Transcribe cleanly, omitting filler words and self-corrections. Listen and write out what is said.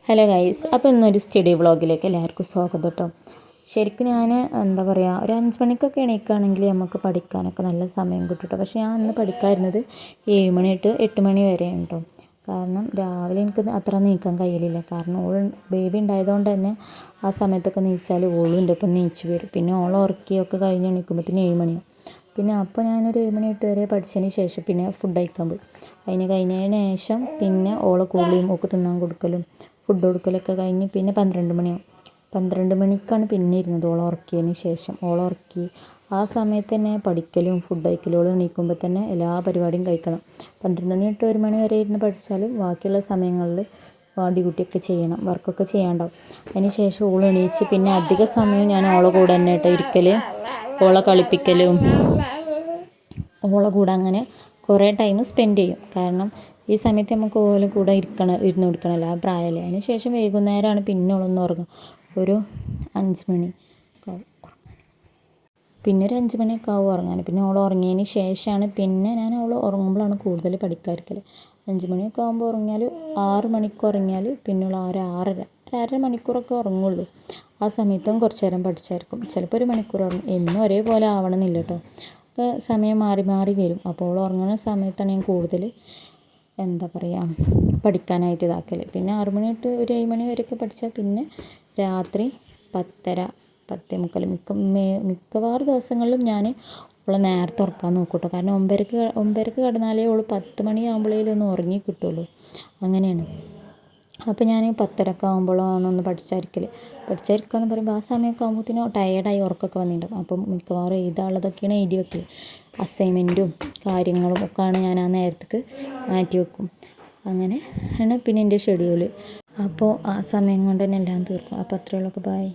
Hello guys, അപ്പോൾ ഇന്നൊരു study വ്ളോഗിലേക്ക് എല്ലാവർക്കും സ്വാഗതം കേട്ടോ. ശരിക്കും ഞാൻ എന്താ പറയുക, ഒരു 5 മണിക്കൊക്കെ എണീക്കുകയാണെങ്കിൽ നമുക്ക് പഠിക്കാനൊക്കെ നല്ല സമയം കിട്ടും കേട്ടോ. പക്ഷേ ഞാൻ ഇന്ന് പഠിക്കാതിരുന്നത് 7 മണി തൊട്ട് 8 മണി വരെ കേട്ടോ. കാരണം രാവിലെ എനിക്ക് അത്ര നീക്കാൻ കഴിയലില്ല. കാരണം ബേബി ഉണ്ടായതുകൊണ്ട് തന്നെ ആ സമയത്തൊക്കെ നീച്ചാൽ ഓളും എൻ്റെ ഒപ്പം നീച്ച് വരും. പിന്നെ ഓളെ ഉറക്കിയൊക്കെ കഴിഞ്ഞ് എണീക്കുമ്പോഴത്തേന് 7 മണിയാവും. പിന്നെ അപ്പോൾ ഞാനൊരു 7 മണി 8 വരെ പഠിച്ചതിന് ശേഷം പിന്നെ ഫുഡ് കഴിക്കാൻ പോയി. അതിന് കഴിഞ്ഞതിന് ശേഷം പിന്നെ ഓളെ കൂളിയും ഒക്കെ തിന്നാൻ കൊടുക്കലും ഫുഡ് കൊടുക്കലൊക്കെ കഴിഞ്ഞ് പിന്നെ 12 മണിയാവും. 12 മണിക്കാണ് പിന്നെ ഇരുന്നത് ഓളെ ഉറക്കിയതിന് ശേഷം. ഓളെ ഉറക്കി ആ സമയത്ത് തന്നെ പഠിക്കലും ഫുഡ് കഴിക്കലും. ഓൾ എണീക്കുമ്പോൾ തന്നെ എല്ലാ പരിപാടിയും കഴിക്കണം. 12 മണി തൊട്ട് 1 മണി വരെ ഇരുന്ന് പഠിച്ചാലും ബാക്കിയുള്ള സമയങ്ങളിൽ ഡ്യൂട്ടിയൊക്കെ ചെയ്യണം, വർക്കൊക്കെ ചെയ്യാണ്ടാവും. അതിന് ശേഷം ഓൾ എണീച്ച് പിന്നെ അധിക സമയം ഞാൻ ഓളെ കൂടെ തന്നെ കേട്ടോ ഇരിക്കൽ. ഓളെ കളിപ്പിക്കലും ഓളെ കൂടെ അങ്ങനെ കുറേ ടൈം സ്പെൻഡ് ചെയ്യും. കാരണം ഈ സമയത്ത് നമുക്ക് ഓലെ കൂടെ ഇരുന്ന് കൊടുക്കണമല്ലോ, ആ പ്രായമല്ലേ. അതിന് ശേഷം വൈകുന്നേരമാണ് പിന്നെ ഓളൊന്ന് ഉറങ്ങും. ഒരു 5 മണി ഒക്കെ ആവും. പിന്നെ ഒരു 5 മണിയൊക്കെ ആവും ഉറങ്ങാൻ. പിന്നെ ഓൾ ഉറങ്ങിയതിന് ശേഷമാണ് പിന്നെ ഞാൻ ഓൾ ഉറങ്ങുമ്പോഴാണ് കൂടുതൽ പഠിക്കാതിരിക്കൽ. 5 മണിയൊക്കെ ആകുമ്പോൾ ഉറങ്ങിയാൽ 6 മണിക്ക് ഉറങ്ങിയാൽ പിന്നെയുള്ള ഒരു 6.5 മണിക്കൂറൊക്കെ ഉറങ്ങുള്ളൂ. ആ സമയത്തും കുറച്ച് നേരം പഠിച്ചായിരിക്കും. ചിലപ്പോൾ 1 മണിക്കൂർ ഉറങ്ങും. എന്നും ഒരേപോലെ ആവണമെന്നില്ല കേട്ടോ. ഒക്കെ സമയം മാറി മാറി വരും. അപ്പോൾ ഓൾ ഉറങ്ങുന്ന സമയത്താണ് ഞാൻ കൂടുതൽ എന്താ പറയുക പഠിക്കാനായിട്ട് ഇതാക്കൽ. പിന്നെ 6 മണി തൊട്ട് ഒരു 7 മണി വരെയൊക്കെ പഠിച്ചാൽ പിന്നെ രാത്രി 10:30 10:45 മിക്കവാറും ദിവസങ്ങളിലും ഞാൻ ഓളെ നേരത്തെ ഉറക്കാൻ നോക്കും കേട്ടോ. കാരണം 9:30 കിടന്നാലേ ഓൾ 10 മണിയാകുമ്പോഴേലും ഒന്ന് ഉറങ്ങി കിട്ടുള്ളൂ. അങ്ങനെയാണ്. അപ്പോൾ ഞാൻ 10:30 ആകുമ്പോഴാണ് ഒന്ന് പഠിച്ചായിരിക്കൽ. പഠിച്ചായിരിക്കുക എന്ന് പറയുമ്പോൾ ആ സമയമൊക്കെ ആകുമ്പോഴത്തേനും ടയേർഡായി ഉറക്കമൊക്കെ വന്നിട്ടുണ്ടാകും. അപ്പം മിക്കവാറും എഴുതാനുള്ളതൊക്കെയാണ് എഴുതി വെക്കൽ. അസൈൻമെൻറ്റും കാര്യങ്ങളും ഒക്കെയാണ് ഞാൻ ആ നേരത്തേക്ക് മാറ്റി വെക്കും. അങ്ങനെ ആണ് പിന്നെ എൻ്റെ ഷെഡ്യൂൾ. അപ്പോൾ ആ സമയം കൊണ്ട് തന്നെ എല്ലാം തീർക്കും. അപ്പോൾ അത്രയുള്ളൂ. ബൈ.